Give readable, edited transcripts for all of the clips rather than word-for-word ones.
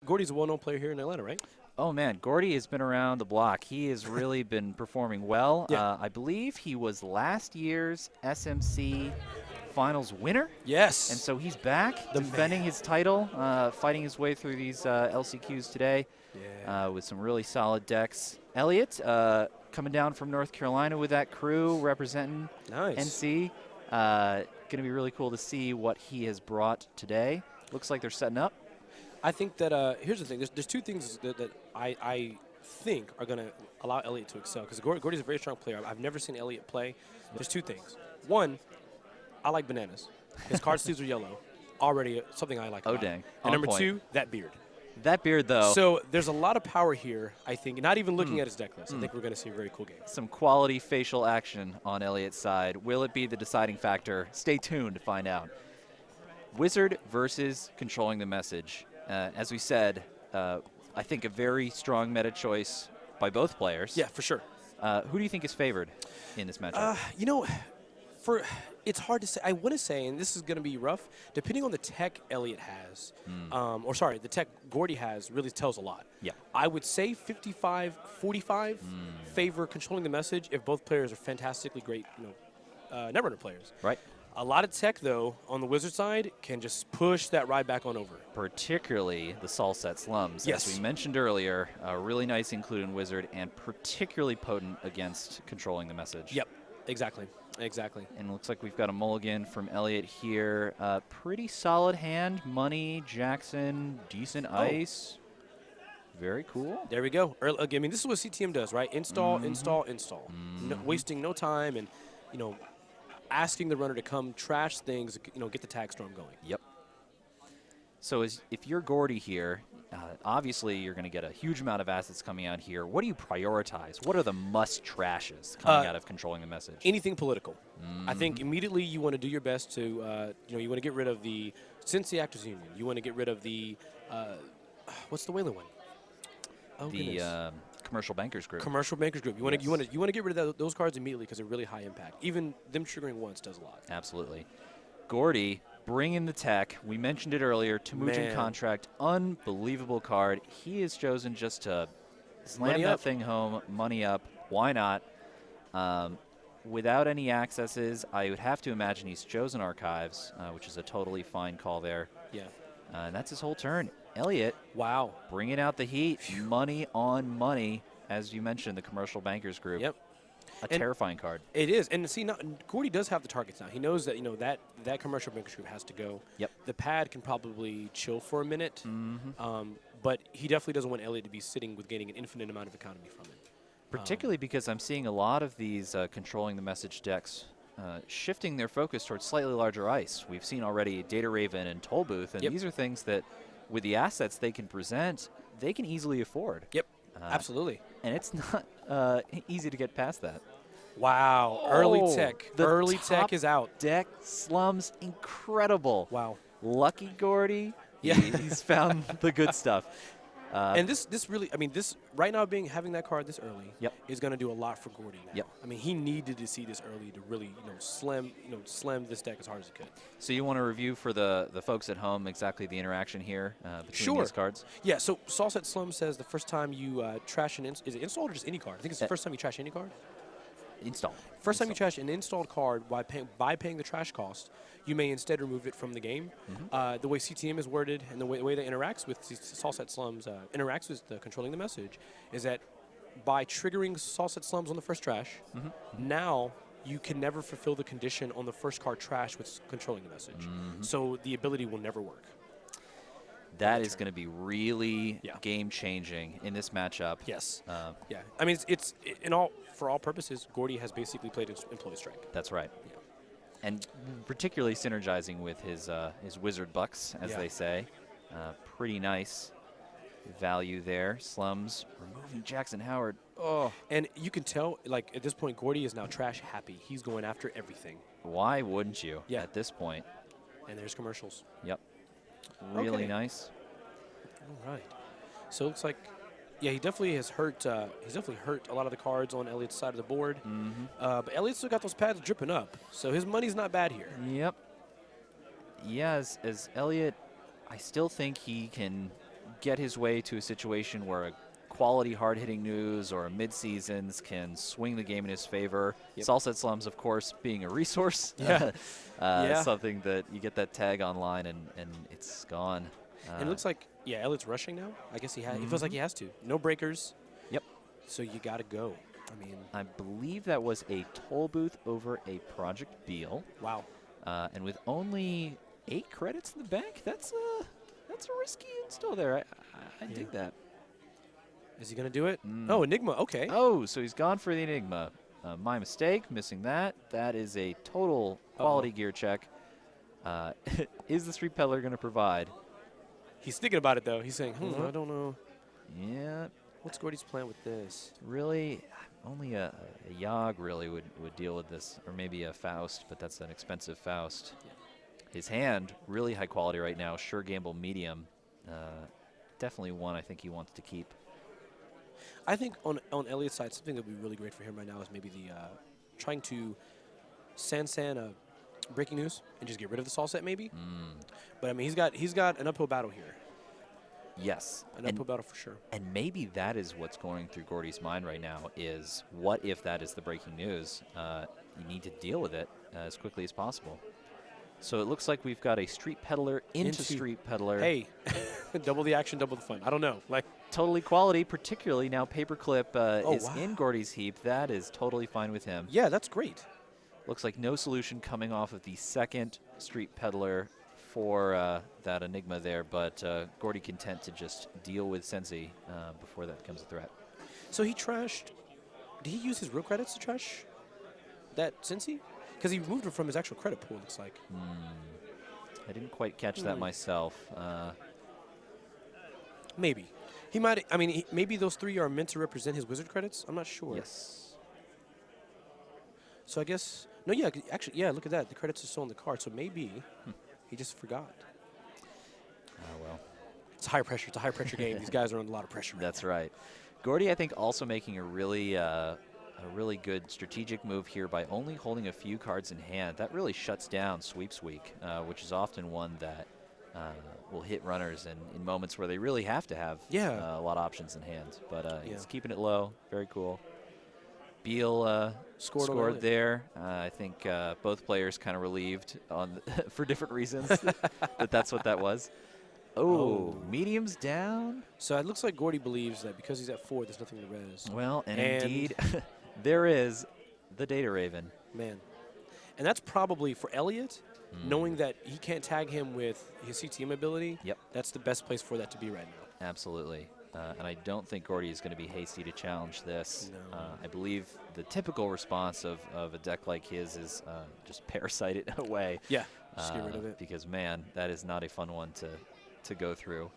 Gordie's a well-known player here in Atlanta, right? Oh, man, Gordie has been around the block. He has really been performing well. Yeah. I believe he was last year's SMC Finals winner. Yes. And so he's back, defending his title, fighting his way through these LCQs today with some really solid decks. Elliot, coming down from North Carolina with that crew, representing NC. Going to be really cool to see what he has brought today. Looks like they're setting up. I think that here's the thing. There's two things that I think are going to allow Elliot to excel, because Gordie's a very strong player. I've never seen Elliot play. There's two things. One, I like bananas. His card sleeves are yellow. Already something I like a lot. Dang. And number two, that beard. That beard, though. So there's a lot of power here, I think. Not even looking at his deck list. I think we're going to see a very cool game. Some quality facial action on Elliot's side. Will it be the deciding factor? Stay tuned to find out. Whizzard versus Controlling the Message. As we said, I think a very strong meta choice by both players. Yeah, for sure. Who do you think is favored in this matchup? You know, it's hard to say. I want to say, and this is going to be rough, depending on the tech Elliot has, the tech Gordie has really tells a lot. Yeah. I would say 55-45 favor Controlling the Message if both players are fantastically great, Netrunner players. Right. A lot of tech, though, on the Whizzard side can just push that ride back on over. Particularly the Salset Slums. Yes. As we mentioned earlier, really nice include in Whizzard and particularly potent against Controlling the Message. Yep, exactly. Exactly. And it looks like we've got a mulligan from Elliot here. Pretty solid hand. Money, Jackson, decent ice. Very cool. There we go. I mean, this is what CTM does, right? Install, install, install. No, wasting no time and, asking the runner to come trash things, get the tag storm going. Yep. So if you're Gordie here, obviously you're going to get a huge amount of assets coming out here. What do you prioritize? What are the must trashes coming out of Controlling the Message? Anything political. I think immediately you want to do your best to, you want to get rid of since the Actors Union, you want to get rid of the, what's the Whaler one? Oh, the Commercial Bankers Group. Commercial Bankers Group. You want to get rid of those cards immediately because they're really high impact. Even them triggering once does a lot. Absolutely. Gordie, bring in the tech. We mentioned it earlier. Temujin Contract, unbelievable card. He is chosen just to slam that thing home, money up. Why not? Without any accesses, I would have to imagine he's chosen Archives, which is a totally fine call there. Yeah. And that's his whole turn. Elliot, wow, bringing out the heat. Money on money, as you mentioned, the Commercial Bankers Group. Yep. A terrifying card. It is. And see, Gordie does have the targets now. He knows that, that Commercial Bankers Group has to go. Yep. The pad can probably chill for a minute. But he definitely doesn't want Elliot to be sitting with gaining an infinite amount of economy from it. Particularly because I'm seeing a lot of these Controlling the Message decks shifting their focus towards slightly larger ice. We've seen already Data Raven and Toll Booth, and these are things that, with the assets they can present, they can easily afford. Yep, absolutely. And it's not easy to get past that. Wow, early tech. Early tech is out. Deck slums, incredible. Wow. Lucky Gordie. Yeah. He's found the good stuff. And this really, this right now having that card this early is going to do a lot for Gordie now. Yep. I mean, he needed to see this early to really, slam this deck as hard as he could. So you want to review for the folks at home exactly the interaction here between these cards? Yeah, so Salset Slum says the first time you trash is it installed or just any card? I think it's the first time you trash any card. Install. First time you trash an installed card by paying the trash cost, you may instead remove it from the game. The way CTM is worded and the way that interacts with Salset Slums interacts with Controlling the Message is that by triggering Salset Slums on the first trash, now you can never fulfill the condition on the first card trash with Controlling the Message. So the ability will never work. That is going to be really game-changing in this matchup. Yes. Yeah. I mean, for all purposes, Gordie has basically played Employee Strike. That's right. Yeah. And particularly synergizing with his Whizzard Bucks, as they say. Pretty nice value there. Slums removing Jackson Howard. Oh. And you can tell, at this point, Gordie is now trash happy. He's going after everything. Why wouldn't you at this point? And there's commercials. Yep. Really nice. All right. So it looks like, he definitely has hurt. He's definitely hurt a lot of the cards on Elliot's side of the board. But Elliot's still got those pads dripping up, so his money's not bad here. Yep. Yeah, as Elliot, I still think he can get his way to a situation where a quality hard-hitting news or a mid-seasons can swing the game in his favor. Salset Slums, of course, being a resource. Something that you get that tag online and it's gone. And it looks like, Elliot's rushing now. I guess he feels like he has to. No breakers. Yep. So you got to go. I mean, I believe that was a toll booth over a Project Beal. Wow. And with only 8 credits in the bank, that's a risky install there. I dig that. Is he going to do it? Oh, Enigma. Okay. Oh, so he's gone for the Enigma. My mistake, missing that. That is a total quality gear check. Is the Street Peddler going to provide? He's thinking about it, though. He's saying, I don't know. Yeah. What's Gordie's plan with this? Really, only a Yogg really would deal with this, or maybe a Faust, but that's an expensive Faust. Yeah. His hand, really high quality right now. Sure gamble medium. Definitely one I think he wants to keep. I think on Elliot's side, something that would be really great for him right now is maybe the trying to San breaking news and just get rid of the Sol set maybe. But I mean, he's got an uphill battle here. Yes. An uphill battle for sure. And maybe that is what's going through Gordie's mind right now is what if that is the breaking news? You need to deal with it as quickly as possible. So it looks like we've got a Street Peddler into Street Peddler. Hey, double the action, double the fun. I don't know. Totally quality, particularly now Paperclip is in Gordie's heap. That is totally fine with him. Yeah, that's great. Looks like no solution coming off of the second Street Peddler for that Enigma there, but Gordie content to just deal with Sensi before that becomes a threat. So he trashed. Did he use his real credits to trash that Sensi? Because he removed it from his actual credit pool, it looks like. I didn't quite catch that myself. Maybe. He might. I mean, maybe those 3 are meant to represent his Whizzard credits. I'm not sure. Yes. So I guess. No, yeah. Actually, yeah, look at that. The credits are still on the card. So maybe he just forgot. Oh, well. It's high pressure. It's a high pressure game. These guys are under a lot of pressure. That's right. Gordie, I think, also making a really good strategic move here by only holding a few cards in hand. That really shuts down Sweeps Week, which is often one that will hit runners in moments where they really have to have a lot of options in hand. But he's keeping it low. Very cool. Beal scored there. I think both players kind of relieved on for different reasons that's what that was. Oh, medium's down. So it looks like Gordie believes that because he's at 4, there's nothing to res. Well, and indeed, there is the Data Raven. Man. And that's probably for Elliot, knowing that he can't tag him with his CTM ability. Yep. That's the best place for that to be right now. Absolutely. And I don't think Gordie is going to be hasty to challenge this. No. I believe the typical response of a deck like his is just parasite it away. Yeah, just get rid of it. Because, man, that is not a fun one to go through.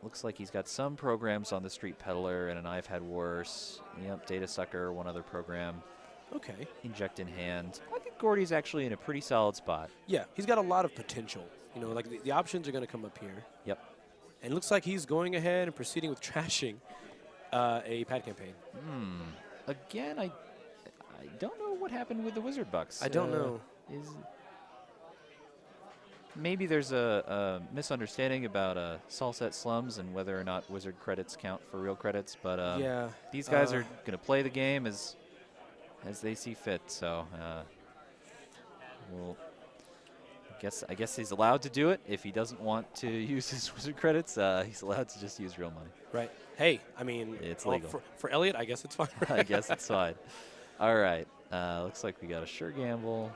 Looks like he's got some programs on the Street Peddler and an I've Had Worse. Yep, Data Sucker, one other program. Okay. Inject in hand. I think Gordie's actually in a pretty solid spot. Yeah, he's got a lot of potential. You know, like the options are going to come up here. Yep. And it looks like he's going ahead and proceeding with trashing a pad campaign. Again, I don't know what happened with the Whizzard Bucks. I don't know. Maybe there's a misunderstanding about Salset Slums and whether or not Whizzard credits count for real credits. But these guys are going to play the game as they see fit. So we'll. I guess he's allowed to do it. If he doesn't want to use his Whizzard credits, he's allowed to just use real money. Right. Hey, I mean, it's legal. For Elliot, I guess it's fine. I guess it's fine. All right. Looks like we got a sure gamble.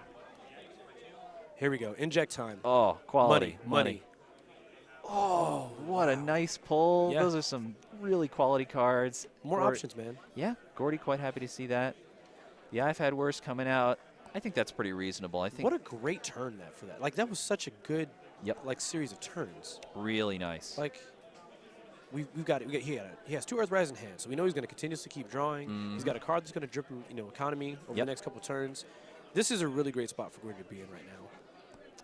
Here we go. Inject time. Oh, quality. Money. Oh, what a nice pull. Yeah. Those are some really quality cards. More options, man. Yeah, Gordie quite happy to see that. Yeah, I've Had Worse coming out. I think that's pretty reasonable. I think what a great turn for that. Like, that was such a good series of turns. Really nice. Like, we've got it. He has 2 Earthrise in hand, so we know he's going to continuously keep drawing. He's got a card that's going to drip him, economy over the next couple turns. This is a really great spot for Gordie to be in right now.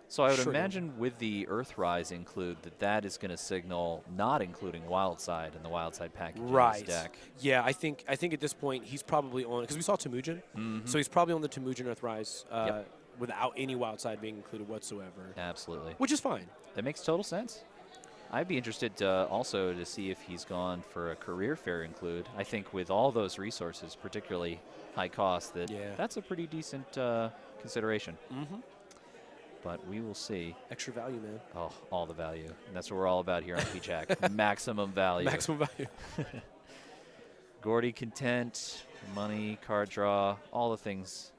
So I would imagine with the Earthrise include that is going to signal not including Wildside in the Wildside package in his deck. Yeah, I think at this point he's probably on, because we saw Temujin, so he's probably on the Temujin Earthrise without any Wildside being included whatsoever. Absolutely. Which is fine. That makes total sense. I'd be interested also to see if he's gone for a career fair include. I think with all those resources, particularly high cost, that's a pretty decent consideration. Mm-hmm. But we will see. Extra value, man. Oh, all the value. And that's what we're all about here on PeachHack. Maximum value. Maximum value. Gordie content, money, card draw, all the things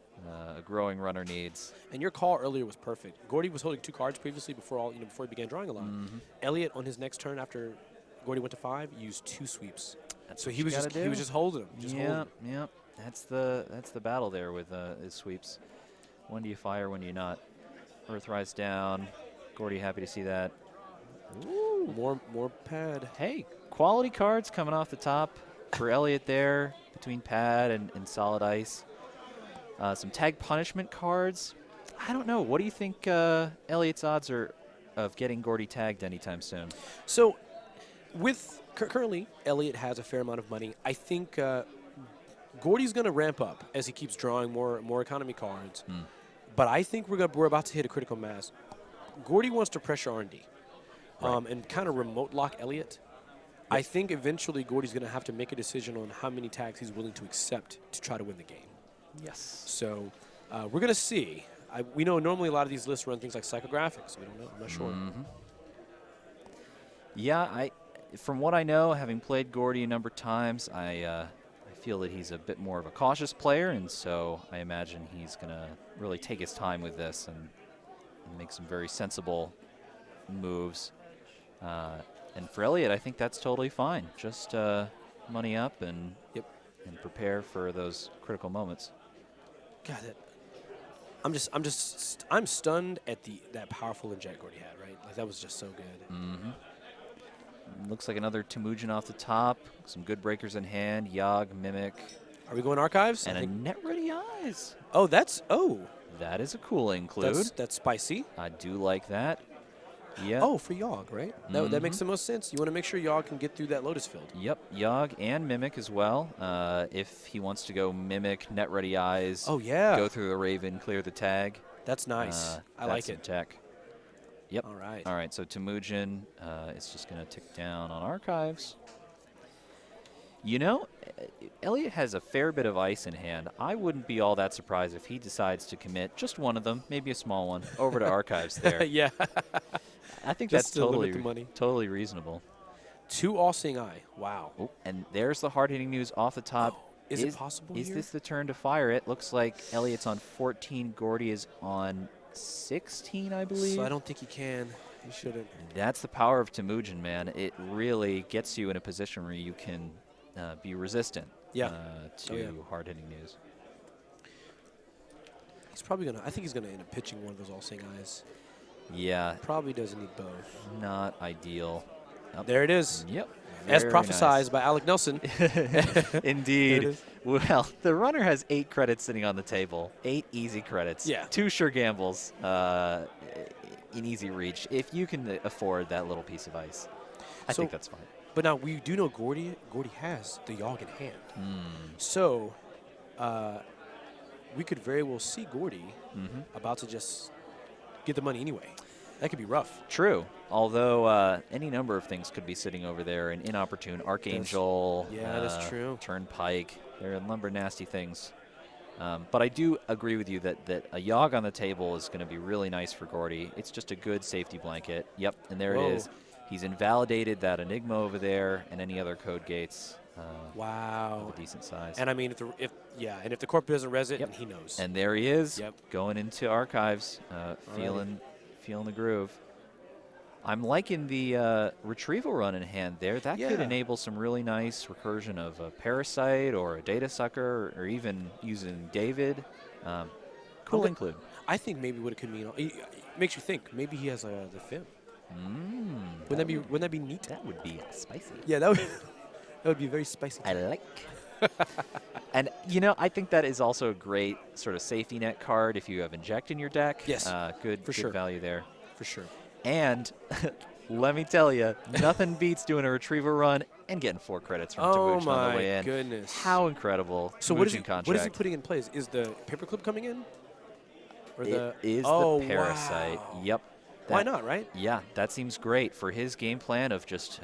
a growing runner needs. And your call earlier was perfect. Gordie was holding 2 cards previously before he began drawing a lot. Mm-hmm. Elliot on his next turn after Gordie went to 5 used 2 sweeps. That's so what he was just holding them. Yep. That's the battle there with his sweeps. When do you fire? When do you not? Earthrise down. Gordie happy to see that. Ooh, more pad. Hey, quality cards coming off the top for Elliot there between pad and solid ice. Some tag punishment cards. I don't know. What do you think Elliot's odds are of getting Gordie tagged anytime soon? So, with currently Elliot has a fair amount of money. I think Gordie's going to ramp up as he keeps drawing more economy cards. But I think we're about to hit a critical mass. Gordie wants to pressure R&D and kind of remote lock Elliot. I think eventually Gordie's going to have to make a decision on how many tags he's willing to accept to try to win the game. Yes. So we're going to see. We know normally a lot of these lists run things like psychographics. We don't know. I'm not sure. Mm-hmm. Yeah, from what I know, having played Gordie a number of times, I feel that he's a bit more of a cautious player, and so I imagine he's going to really take his time with this and make some very sensible moves. And for Elliot, I think that's totally fine. Just money up and prepare for those critical moments. God, I'm stunned at that powerful inject Gordie had. Right, like that was just so good. Mm-hmm. Looks like another Temujin off the top. Some good breakers in hand. Yogg, Mimic. Are we going archives? And a Net Ready Eyes. Oh, that is a cool include. That's spicy. I do like that. Yeah. Oh, for Yogg, right? That makes the most sense. You want to make sure Yogg can get through that Lotus field. Yep, Yogg and Mimic as well. If he wants to go Mimic, Net Ready Eyes. Oh, yeah. Go through the Raven, clear the tag. That's nice. I like it. Tech. Yep. All right. So Temujin is just going to tick down on archives. You know, Elliot has a fair bit of ice in hand. I wouldn't be all that surprised if he decides to commit just one of them, maybe a small one, over to archives there. Yeah. I think just that's totally reasonable. 2 All-Seeing Eye. Wow. Oh, and there's the hard-hitting news off the top. Oh, is it possible Is here? this the turn to fire it? Looks like Elliot's on 14. Gordie is on 16, I believe. So I don't think he can. He shouldn't. That's the power of Temujin, man. It really gets you in a position where you can be resistant to hard-hitting news. He's probably I think he's gonna end up pitching one of those All-Seeing Eyes. Yeah. Probably doesn't need both. Not ideal. There it is. Yep. As prophesized by Alec Nelson. Indeed. Well, the runner has 8 credits sitting on the table. 8 easy credits. Yeah. 2 sure gambles in easy reach. If you can afford that little piece of ice, I think that's fine. But now we do know Gordie has the Yogg in hand. So we could very well see Gordie about to just get the money anyway. That could be rough. True. Although any number of things could be sitting over there. An inopportune Archangel. That's true. Turnpike. There are a number of nasty things. But I do agree with you that a Yogg on the table is going to be really nice for Gordie. It's just a good safety blanket. Yep, and there it is. He's invalidated that Enigma over there and any other code gates. Wow. Of a decent size. And I mean, if the corp doesn't res it, he knows. And there he is, going into archives, feeling the groove. I'm liking the retrieval run in hand there. That could enable some really nice recursion of a Parasite or a Data Sucker, or even using David. Cool include. I think maybe what it could mean, it makes you think, maybe he has the Fim. Wouldn't that be neat? That would be spicy. Yeah, that would be very spicy. I like. And, I think that is also a great sort of safety net card if you have Inject in your deck. Yes, good value there. For sure. And let me tell you, nothing beats doing a retrieval run and getting 4 credits from Temujin on the way in. Oh, my goodness. How incredible. So what is he putting in place? Is the Paperclip coming in? Or it is the Parasite. Wow. Yep. Why not, right? Yeah, that seems great for his game plan of just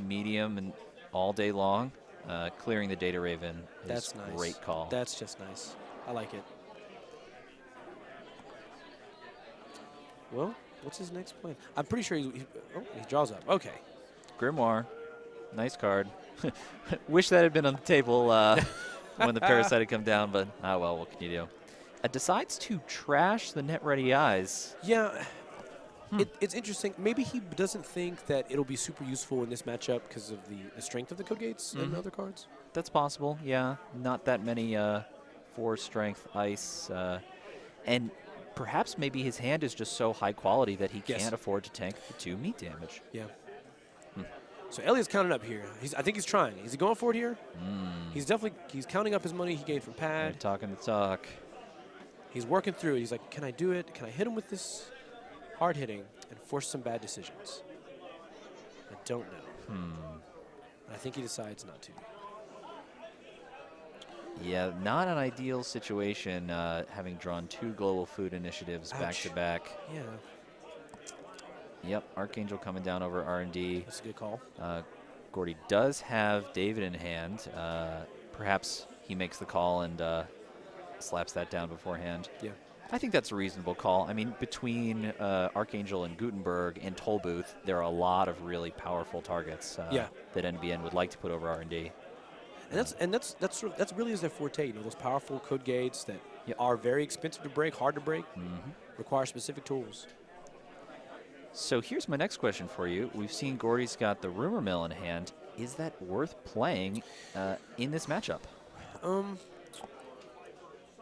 medium and all day long. Clearing the data raven is That's nice. Great call. That's just nice. I like it. Well, what's his next plan? I'm pretty sure he draws up. Okay. Grimoire, nice card. Wish that had been on the table when the Parasite had come down, but well, what can you do? Decides to trash the Net Ready Eyes. Yeah. It's interesting. Maybe he doesn't think that it'll be super useful in this matchup because of the strength of the code gates and other cards. That's possible, yeah. Not that many 4-strength ice. And perhaps maybe his hand is just so high quality that he can't afford to tank the 2 meat damage. Yeah. So Elliot's counting up here. I think he's trying. Is he going for it here? He's counting up his money he gained from pad. They're talking the talk. He's working through it. He's like, can I do it? Can I hit him with this hard hitting and force some bad decisions? I don't know. I think he decides not to. Yeah, not an ideal situation having drawn 2 global food initiatives back to back. Yeah. Yep, Archangel coming down over R&D. That's a good call. Gordie does have David in hand. Perhaps he makes the call and slaps that down beforehand. Yeah. I think that's a reasonable call. I mean, between Archangel and Gutenberg and Tollbooth, there are a lot of really powerful targets that NBN would like to put over R&D. And that's really is their forte. You know, those powerful code gates that are very expensive to break, hard to break, require specific tools. So here's my next question for you. We've seen Gordie's got the rumor mill in hand. Is that worth playing in this matchup?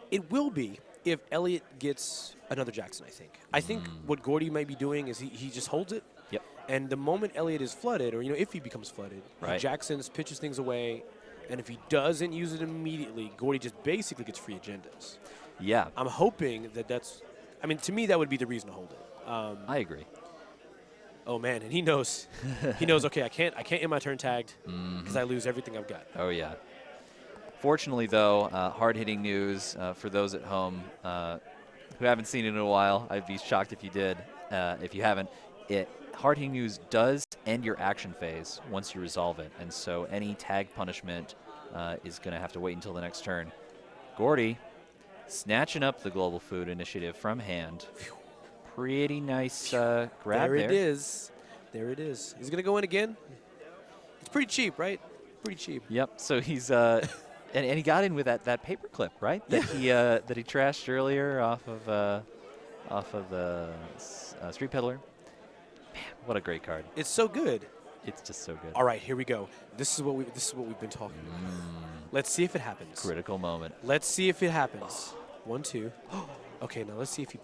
It will be if Elliot gets another Jackson, I think. I think what Gordie might be doing is he just holds it. Yep. And the moment Elliot is flooded, or if he becomes flooded, Jackson's pitches things away, and if he doesn't use it immediately, Gordie just basically gets free agendas. Yeah. I'm hoping that's. I mean, to me, that would be the reason to hold it. I agree. Oh man, and he knows. He knows. Okay, I can't end my turn tagged because I lose everything I've got. Oh yeah. Fortunately, though, hard-hitting news for those at home who haven't seen it in a while. I'd be shocked if you did. If you haven't, hard-hitting news does end your action phase once you resolve it, and so any tag punishment is going to have to wait until the next turn. Gordie snatching up the Global Food Initiative from hand. Pretty nice grab there. There it is. There it is. He's going to go in again. It's pretty cheap, right? Pretty cheap. Yep. So he's and he got in with that paper clip, right? That he trashed earlier off of the Street Peddler. Man, what a great card. It's so good. It's just so good. All right, here we go. This is what we've been talking about. Let's see if it happens. Critical moment. Let's see if it happens. 1, 2. Okay, now let's see if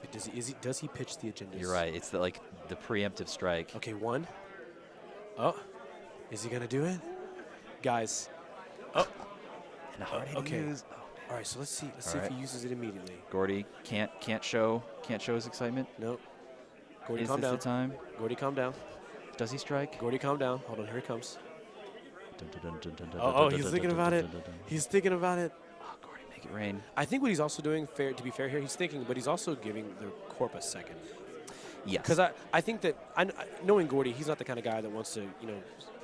does he pitch the agendas? You're right. It's the preemptive strike. Okay, 1. Oh, is he gonna do it, guys? Oh, and hard-hitting news. All right, so let's see if he uses it immediately. Gordie can't show his excitement. Nope. Gordie, calm down. Is this the time? Gordie, calm down. Does he strike? Gordie, calm down. Hold on, here he comes. Oh, he's thinking about it. He's thinking about it. Oh, Gordie, make it rain. I think what he's also doing, to be fair here, he's thinking, but he's also giving the Corp a second. Yes. Because I think that, knowing Gordie, he's not the kind of guy that wants to,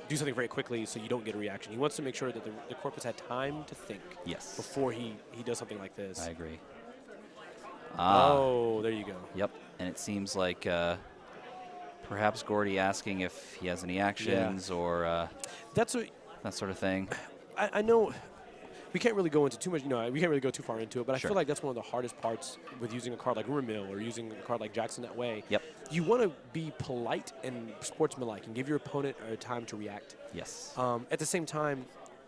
do something very quickly so you don't get a reaction. He wants to make sure that the Corp has had time to think. Yes. Before he does something like this. I agree. Oh, there you go. Yep. And it seems like perhaps Gordie asking if he has any actions or that sort of thing. I know we can't really go into too much, we can't really go too far into it, but I feel like that's one of the hardest parts with using a card like Rumor Mill or using a card like Jackson that way. Yep. You want to be polite and sportsmanlike and give your opponent time to react. Yes. At the same time,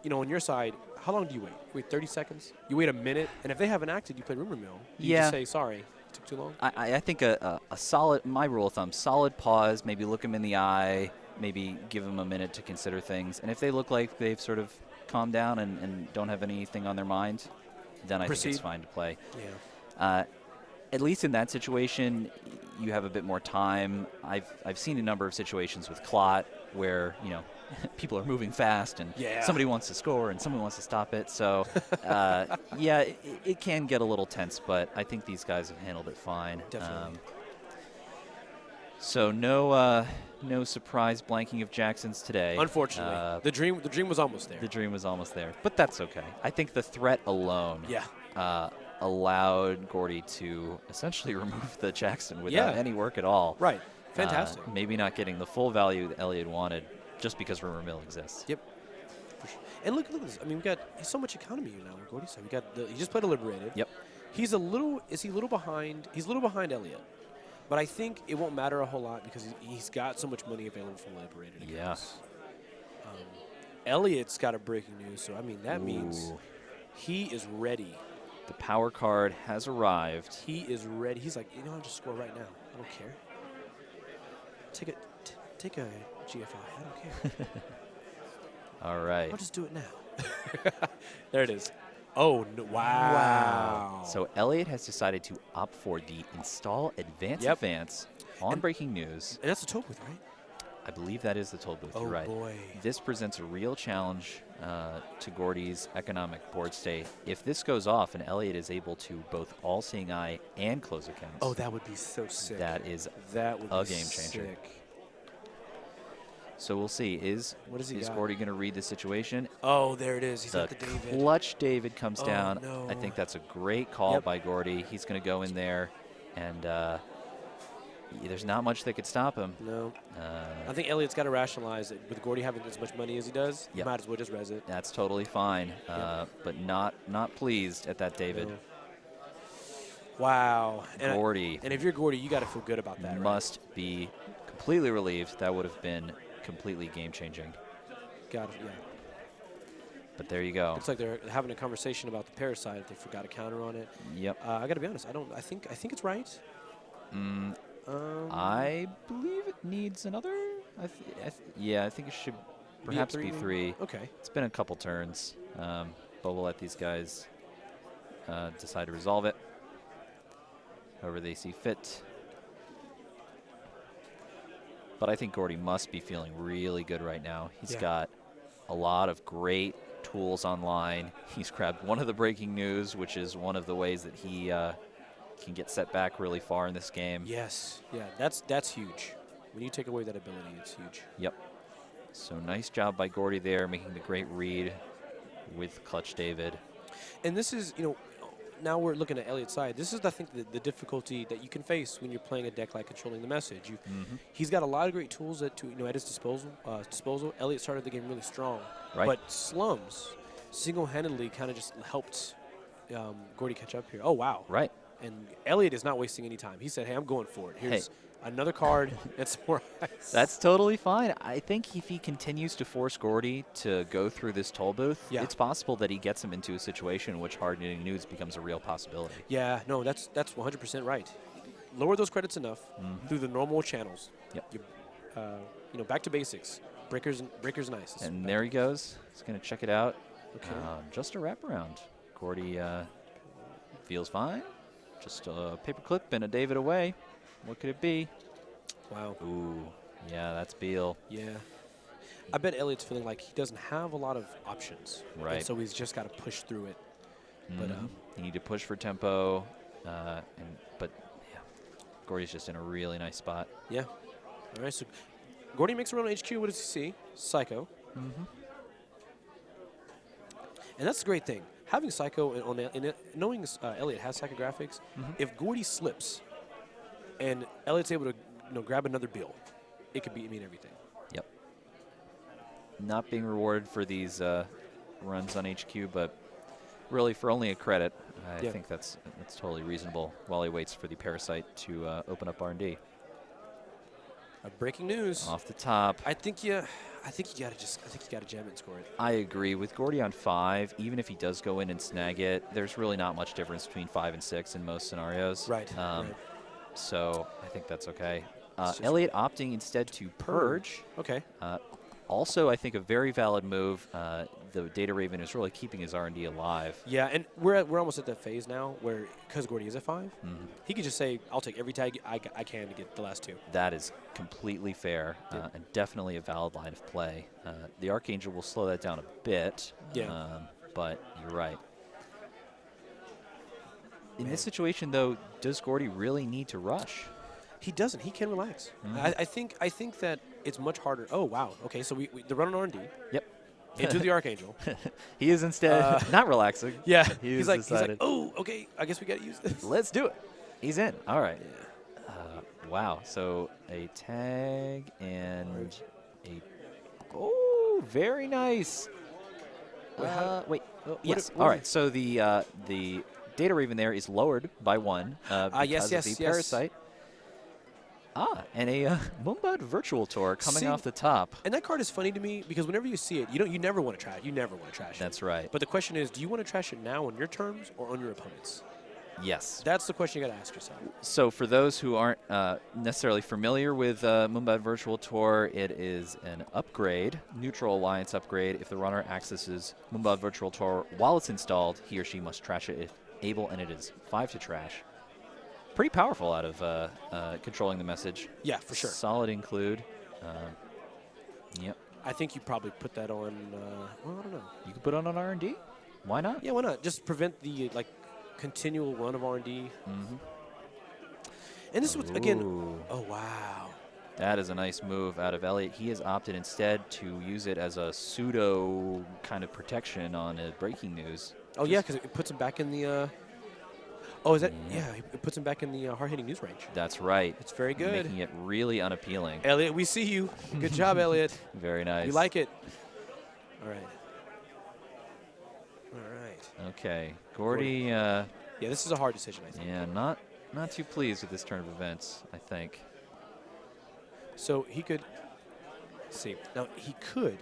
on your side, how long do you wait? Wait 30 seconds? You wait a minute, and if they haven't acted, you play Rumor Mill. You just say, sorry, it took too long. I think a solid, my rule of thumb, solid pause, maybe look them in the eye, maybe give them a minute to consider things. And if they look like they've sort of calmed down and don't have anything on their mind, then I think it's fine to play. Yeah. At least in that situation, you have a bit more time. I've seen a number of situations with Clot where, people are moving fast and somebody wants to score and someone wants to stop it. So, it can get a little tense, but I think these guys have handled it fine. Definitely. So no surprise blanking of Jackson's today. Unfortunately, the dream was almost there. The dream was almost there, but that's okay. I think the threat alone allowed Gordie to essentially remove the Jackson without any work at all. Right. Fantastic. Maybe not getting the full value that Elliot wanted just because Rumor Mill exists. Yep. For sure. And look at this. I mean, we got so much economy now. Gordie said he just played a Liberated. Yep. Is he a little behind? He's a little behind Elliot. But I think it won't matter a whole lot because he's got so much money available from Liberated. Yeah. Elliot's got a breaking news, so I mean that means he is ready. The power card has arrived. He is ready. He's like, I'll just score right now. I don't care. Take a GFI. I don't care. All right. I'll just do it now. There it is. Oh, no, wow. So Elliot has decided to opt for the install advance on breaking news. And that's the toll booth, right? I believe that is the toll booth. Oh, you're right. Boy. This presents a real challenge to Gordie's economic board state. If this goes off and Elliot is able to both all-seeing eye and close accounts. Oh, that would be so sick. That is a game changer. Sick. So we'll see. Is Gordie going to read the situation? Oh, there it is. He's got the David. Clutch David comes down. No. I think that's a great call by Gordie. He's going to go in there, and there's not much that could stop him. No. I think Elliot's got to rationalize it. With Gordie having as much money as he does, he might as well just res it. That's totally fine, but not pleased at that David. No. Wow. Gordie. And if you're Gordie, you got to feel good about that, must be completely relieved. That would have been completely game-changing. Got it, yeah. But there you go. Looks like they're having a conversation about the parasite if they forgot a counter on it. Yep. I got to be honest. I think it's right. I believe it needs another. I think it should perhaps be three. Okay. It's been a couple turns, but we'll let these guys decide to resolve it however they see fit. But I think Gordie must be feeling really good right now. He's got a lot of great tools online. He's grabbed one of the breaking news, which is one of the ways that he can get set back really far in this game. Yes. Yeah, that's huge. When you take away that ability, it's huge. Yep. So nice job by Gordie there, making the great read with Clutch David. And this is, now we're looking at Elliot's side. This is, I think, the difficulty that you can face when you're playing a deck like Controlling the Message. He's got a lot of great tools at his disposal. Elliot started the game really strong, but Slums single-handedly kind of just helped Gordie catch up here. Oh wow! Right. And Elliot is not wasting any time. He said, "Hey, I'm going for it. Here's another card and some more ice." That's totally fine. I think if he continues to force Gordie to go through this toll booth, it's possible that he gets him into a situation in which hard-hitting news becomes a real possibility. Yeah, no, that's 100% right. Lower those credits enough through the normal channels. Yep. Back to basics. Breakers nice. And there he goes. He's going to check it out. Okay. Just a wraparound. Gordie feels fine. Just a paperclip and a David away. What could it be? Wow. Ooh, yeah, that's Beal. Yeah. I bet Elliot's feeling like he doesn't have a lot of options. Right. And so he's just got to push through it. But you need to push for tempo. But Gordie's just in a really nice spot. Yeah. All right, so Gordie makes a run on HQ. What does he see? Psycho. And that's the great thing. Having Psycho knowing Elliot has psychographics, if Gordie slips and Elliot's able to grab another Bill, it could mean everything. Yep. Not being rewarded for these runs on HQ, but really for only a credit. I think that's totally reasonable while he waits for the Parasite to open up R&D. Breaking news. Off the top. I think you gotta jam it and score it. I agree. With Gordie on 5, even if he does go in and snag it, there's really not much difference between 5 and 6 in most scenarios. Right. So I think that's okay. Elliot opting instead to purge. Okay. Also, I think a very valid move. The Data Raven is really keeping his R&D alive. Yeah, and we're almost at that phase now where, because Gordie is at 5, he could just say, I'll take every tag I can to get the last 2. That is completely fair and definitely a valid line of play. The Archangel will slow that down a bit, but you're right. In this situation, though, does Gordie really need to rush? He doesn't. He can relax. I think that it's much harder. Oh wow. Okay, so they're running R&D. Yep. Into the Archangel. He is instead not relaxing. Yeah. He's like, decided, oh, okay. I guess we got to use this. let's do it. He's in. All right. Yeah. Wow. So a tag and oh, very nice. Wait. Oh, yes. All right. So the data raven there is lowered by 1 because of the parasite. And a Moombud Virtual Tour coming off the top. And that card is funny to me because whenever you see it, you never want to trash it. You never want to trash it. That's right. But the question is, do you want to trash it now on your terms or on your opponent's? Yes. That's the question you got to ask yourself. So for those who aren't necessarily familiar with Moombud Virtual Tour, it is an upgrade, neutral alliance upgrade. If the runner accesses Moombud Virtual Tour while it's installed, he or she must trash it if able, and it is 5 to trash. Pretty powerful out of controlling the message. Yeah, for sure. Solid include. Yep. I think you probably put that on, well, I don't know. You could put on an R&D. Why not? Yeah, why not? Just prevent the, continual run of R&D. And this was, again, oh, wow. That is a nice move out of Elliot. He has opted instead to use it as a pseudo kind of protection on a breaking news. Oh, yeah, because it puts him back in the, oh, is that, yeah, it puts him back in the hard-hitting news range. That's right. It's very good. Making it really unappealing. Elliot, we see you. Good job, Elliot. Very nice. You like it. All right. All right. Okay. Gordie. Yeah, this is a hard decision, I think. Yeah, not too pleased with this turn of events, I think. So he could see. Now,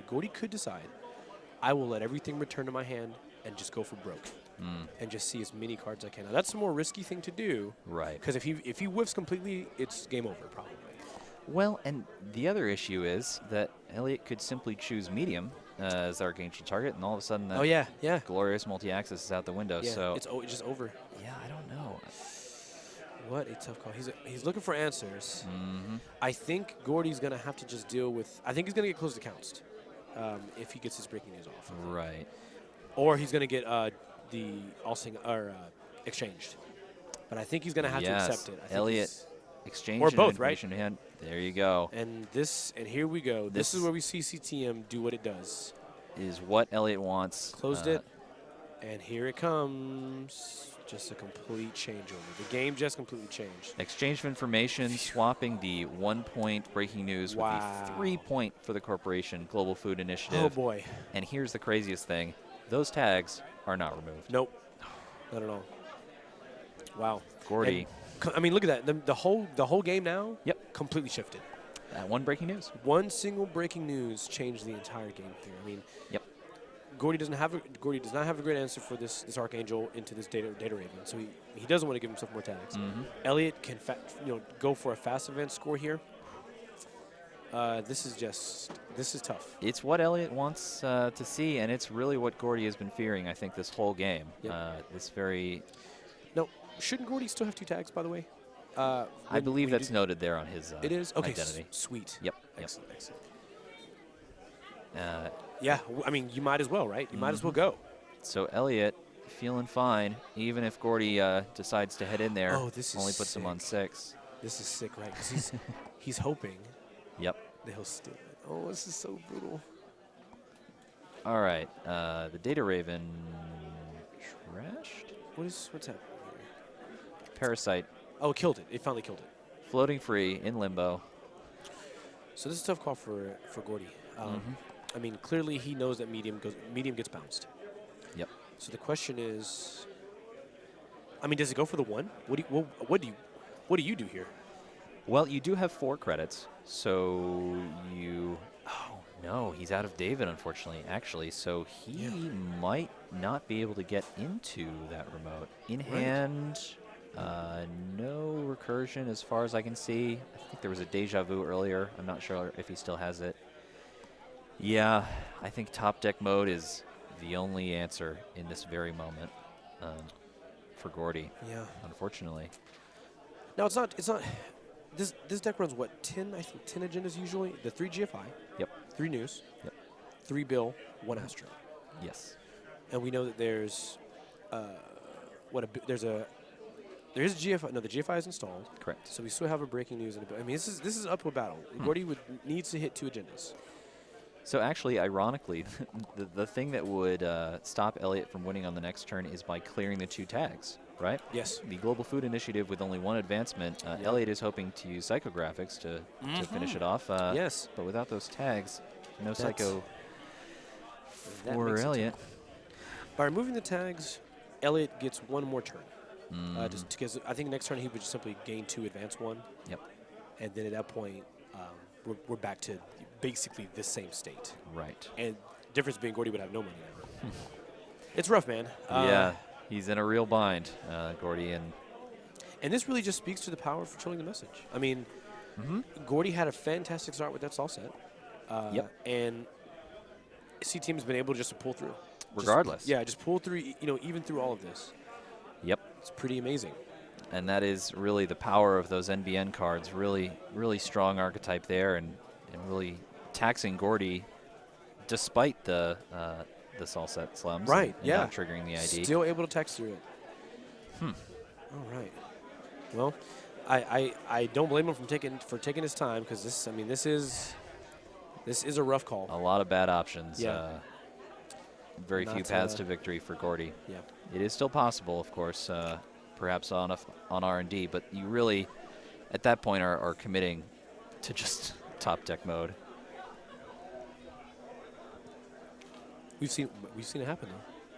Gordie could decide, I will let everything return to my hand and just go for broke. And just see as many cards as I can. Now, that's a more risky thing to do. Right. Because if he whiffs completely, it's game over, probably. Well, and the other issue is that Elliot could simply choose medium as the Archangel target, and all of a sudden that glorious multi-axis is out the window. Yeah, so it's just over. Yeah, I don't know. What a tough call. He's looking for answers. I think Gordie's going to have to just deal with, I think he's going to get close to counts if he gets his breaking news off. Right. Or he's going to get exchanged. But I think he's going to have to accept it. I think Elliot exchange or both, right? Hand. There you go. And here we go. This is where we see CTM do what it does. Is what Elliot wants. Closed it, and here it comes. Just a complete changeover. The game just completely changed. Exchange of information, swapping the 1-point breaking news with the 3-point for the corporation Global Food Initiative. Oh boy! And here's the craziest thing: those tags are not removed. Nope, not at all. Wow, Gordie. And, I mean, look at that. The whole game now. Yep. Completely shifted. That one breaking news. One single breaking news changed the entire game here. I mean. Yep. Gordie does not have a great answer for this Archangel into this data raven, so he doesn't want to give himself more tags. Elliot can go for a fast event score here. This is tough. It's what Elliot wants to see, and it's really what Gordie has been fearing, I think, this whole game. Yep. No, shouldn't Gordie still have 2 tags, by the way? I believe that's noted there on his it is? Okay, identity. Sweet. Yep. Excellent. Yeah, I mean, you might as well, right? You might as well go. So Elliot feeling fine, even if Gordie decides to head in there. Oh, this is only puts sick. him on 6. This is sick, right? Because he's hoping. Yep. That he'll steal it. Oh, this is so brutal. All right, the Data Raven trashed. What's happening here? Parasite. Oh, it killed it. It finally killed it. Floating free in limbo. So this is a tough call for Gordie. I mean, clearly he knows that medium gets bounced. Yep. So the question is, I mean, does it go for the 1? What do you do here? Well, you do have 4 credits, so you. Oh no, he's out of David, unfortunately. Actually, so he might not be able to get into that remote in hand. No recursion, as far as I can see. I think there was a deja vu earlier. I'm not sure if he still has it. Yeah, I think top deck mode is the only answer in this very moment for Gordie. Yeah. Unfortunately. No, it's not. This deck runs what, 10? I think 10 agendas usually. The 3 GFI. Yep. 3 news. Yep. 3 bill, 1 Astro. Yes. And we know that there's there's a There is GFI. No, the GFI is installed. Correct. So we still have a breaking news. I mean, this is an uphill battle. Gordie needs to hit 2 agendas. So actually, ironically, the thing that would stop Elliot from winning on the next turn is by clearing the 2 tags, right? Yes. The Global Food Initiative with only 1 advancement. Elliot is hoping to use psychographics to finish it off. Yes. But without those tags, no psycho That for makes it Elliot. tough. By removing the tags, Elliot gets 1 more turn. Just because I think next turn he would just simply gain 2, advance 1. Yep. And then at that point, we're back to basically the same state. Right. And difference being Gordie would have no money now. It's rough, man. Yeah, he's in a real bind, Gordie. And this really just speaks to the power of controlling the message. I mean, Gordie had a fantastic start with that stall set. And C-Team has been able just to pull through. Regardless. Just pull through, even through all of this. Yep. It's pretty amazing. And that is really the power of those NBN cards. Really, really strong archetype there, and really taxing Gordie despite the Salset slums. Right, and yeah. not triggering the ID. Still able to text through it. All right. Well, I don't blame him for taking his time, because this is a rough call. A lot of bad options. Yeah. Very few paths to victory for Gordie. Yeah. It is still possible, of course, perhaps on R&D, but you really, at that point, are committing to just top deck mode. We've seen it happen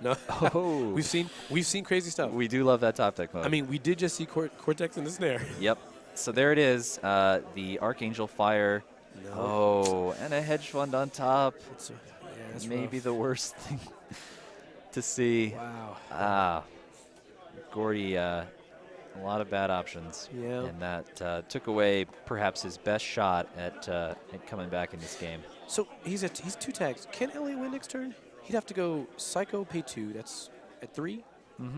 though. No. Oh. we've seen crazy stuff. We do love that top deck mode. I mean, we did just see Cortex in the snare. Yep. So there it is, the Archangel Fire. No. Oh, and a hedge fund on top. That's Maybe rough. the worst thing to see. Wow. Gordie, a lot of bad options. Yeah. And that took away perhaps his best shot at coming back in this game. So he's 2 tags. Can Elliot win next turn? He'd have to go Psycho, pay 2. That's at 3.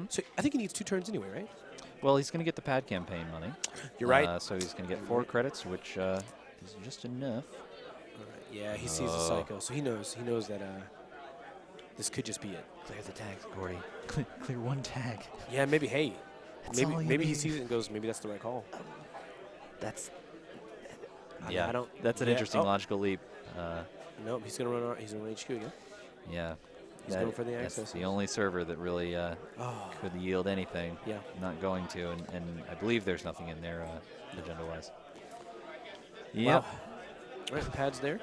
So I think he needs 2 turns anyway, right? Well, he's going to get the pad campaign money. You're right. So he's going to get 4 credits, which is just enough. Yeah, he sees the Psycho, so he knows that this could just be it. Clear the tags, Gordie. Clear 1 tag. Yeah, maybe. Hey, That's all you maybe he need. sees it and goes, maybe that's the right call. That's I don't. That's an interesting logical leap. Nope, he's gonna run. He's gonna run HQ again. Yeah. He's going for the That's access. the only server that really could yield anything. Yeah. Not going to, and I believe there's nothing in there agenda-wise. Yep. Wow. All right, pads there.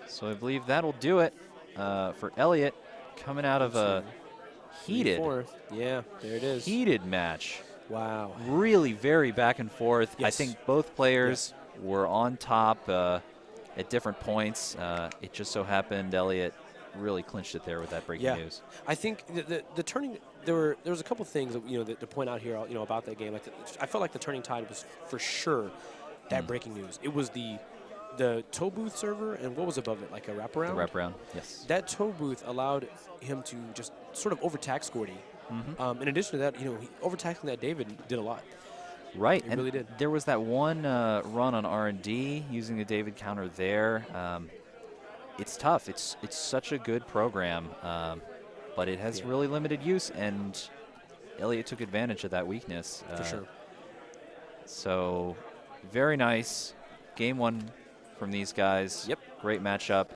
So I believe that'll do it for Elliot, coming out of a heated Yeah, there it is. heated match. Wow. Really very back and forth. I Yes. think both players were on top at different points. It just so happened Elliot really clinched it there with that breaking news. I think the turning, there was a couple things that, to point out here, about that game. Like I felt like the turning tide was for sure that breaking news. It was the tow booth server, and what was above it, like a wraparound? The wraparound, yes. That tow booth allowed him to just sort of overtax Gordie. In addition to that, overtaxing that David did a lot. Right, It and really did. there was that one run on R&D using the David counter there. It's tough. It's such a good program, but it has really limited use, and Elliot took advantage of that weakness. For sure. So very nice. Game 1 from these guys. Yep. Great matchup.